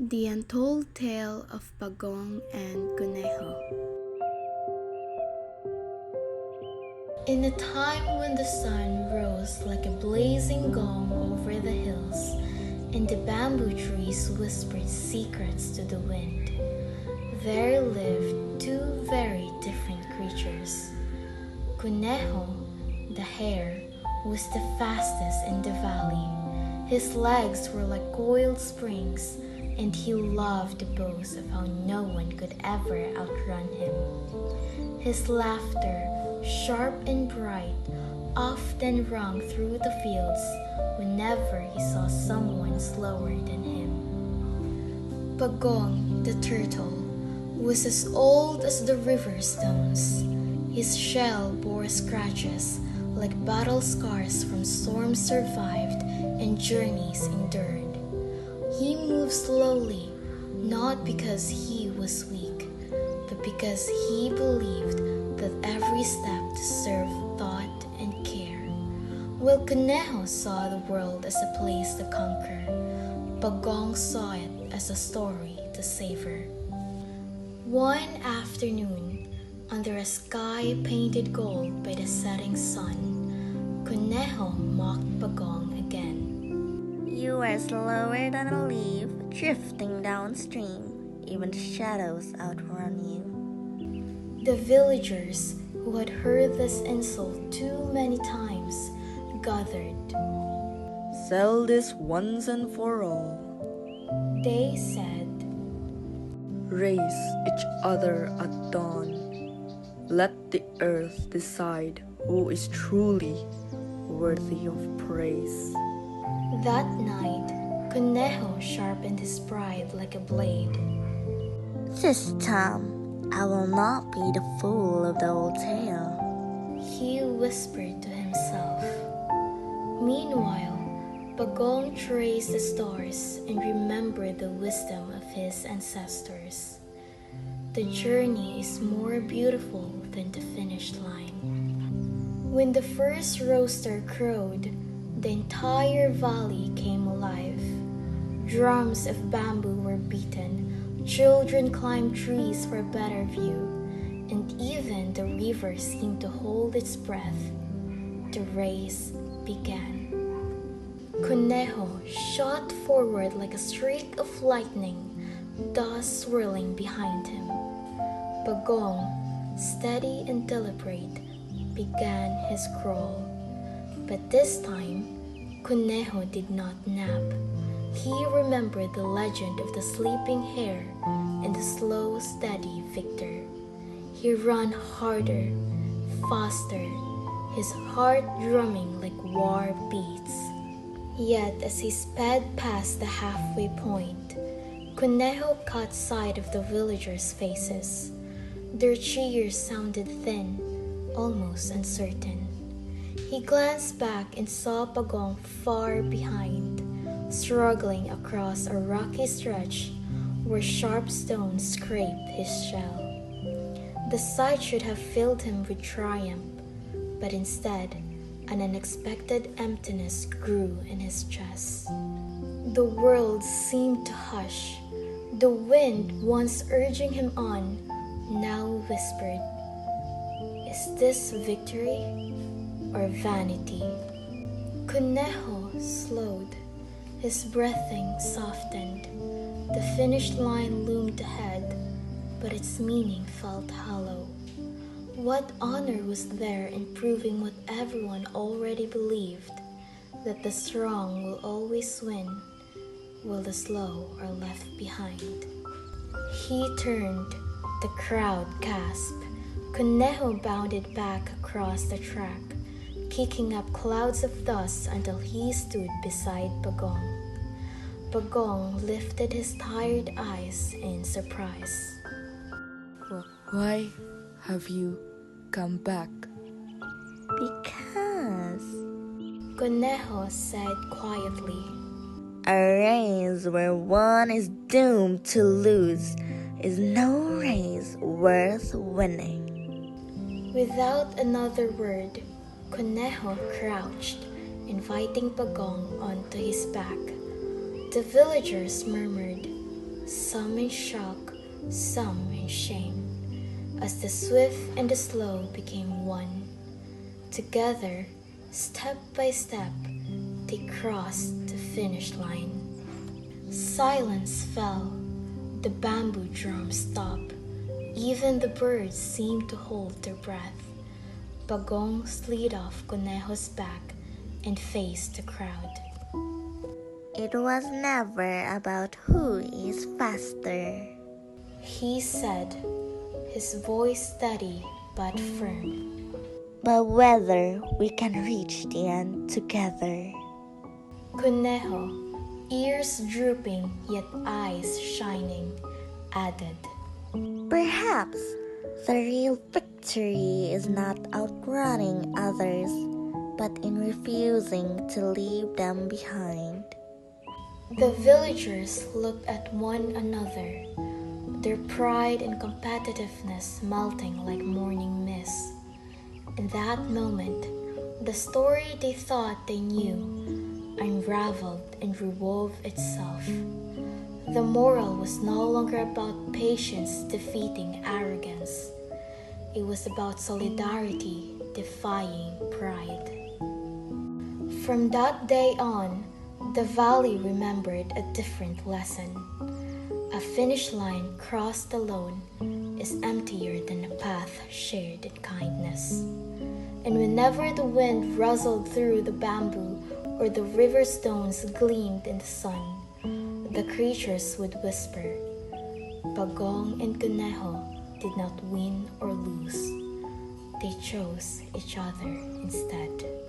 The Untold Tale of Pagong and Kuneho. In a time when the sun rose like a blazing gong over the hills, and the bamboo trees whispered secrets to the wind, there lived two very different creatures. Kuneho, the hare, was the fastest in the valley. His legs were like coiled springs, and he loved to boast of how no one could ever outrun him. His laughter, sharp and bright, often rang through the fields whenever he saw someone slower than him. Pagong, the turtle, was as old as the river stones. His shell bore scratches like battle scars from storms survived and journeys endured. He moved slowly, not because he was weak, but because he believed that every step deserved thought and care. While Kuneho saw the world as a place to conquer, Pagong saw it as a story to savor. One afternoon, under a sky painted gold by the setting sun, Kuneho mocked Pagong again. You are slower than a leaf drifting downstream. Even the shadows outrun you. The villagers, who had heard this insult too many times, gathered. Settle this once and for all. They said, Raise each other at dawn. Let the earth decide who is truly worthy of praise. That night, Kuneho sharpened his pride like a blade. This time, I will not be the fool of the old tale, he whispered to himself. Meanwhile, Pagong traced the stars and remembered the wisdom of his ancestors. The journey is more beautiful than the finish line. When the first rooster crowed, the entire valley came alive. Drums of bamboo were beaten, children climbed trees for a better view, and even the river seemed to hold its breath. The race began. Kuneho shot forward like a streak of lightning, dust swirling behind him. Pagong, steady and deliberate, began his crawl. But this time, Kuneho did not nap. He remembered the legend of the sleeping hare and the slow, steady victor. He ran harder, faster, his heart drumming like war beats. Yet as he sped past the halfway point, Kuneho caught sight of the villagers' faces. Their cheers sounded thin, almost uncertain. He glanced back and saw Pagong far behind, struggling across a rocky stretch where sharp stones scraped his shell. The sight should have filled him with triumph, but instead, an unexpected emptiness grew in his chest. The world seemed to hush. The wind, once urging him on, now whispered, "Is this victory or vanity?" Kuneho slowed. His breathing softened. The finish line loomed ahead, but its meaning felt hollow. What honor was there in proving what everyone already believed, that the strong will always win, while the slow are left behind? He turned. The crowd gasped. Kuneho bounded back across the track, kicking up clouds of dust until he stood beside Pagong. Pagong lifted his tired eyes in surprise. Why have you come back? because Kuneho said quietly. a race where one is doomed to lose is no race worth winning. Without another word, Kuneho crouched, inviting Pagong onto his back. The villagers murmured, some in shock, some in shame, as the swift and the slow became one. Together, step by step, they crossed the finish line. Silence fell, the bamboo drums stopped, even the birds seemed to hold their breath. Pagong slid off Kuneho's back and faced the crowd. It was never about who is faster. He said, his voice steady but firm. But whether we can reach the end together. Kuneho, ears drooping yet eyes shining, added, Perhaps the real victory is not outrunning others, but in refusing to leave them behind. The villagers looked at one another, their pride and competitiveness melting like morning mist. In that moment, the story they thought they knew unraveled and rewove itself. The moral was no longer about patience defeating arrogance. It was about solidarity defying pride. From that day on, the valley remembered a different lesson. A finish line crossed alone is emptier than a path shared in kindness. And whenever the wind rustled through the bamboo or the river stones gleamed in the sun, the creatures would whisper, Pagong and Kuneho did not win or lose. They chose each other instead.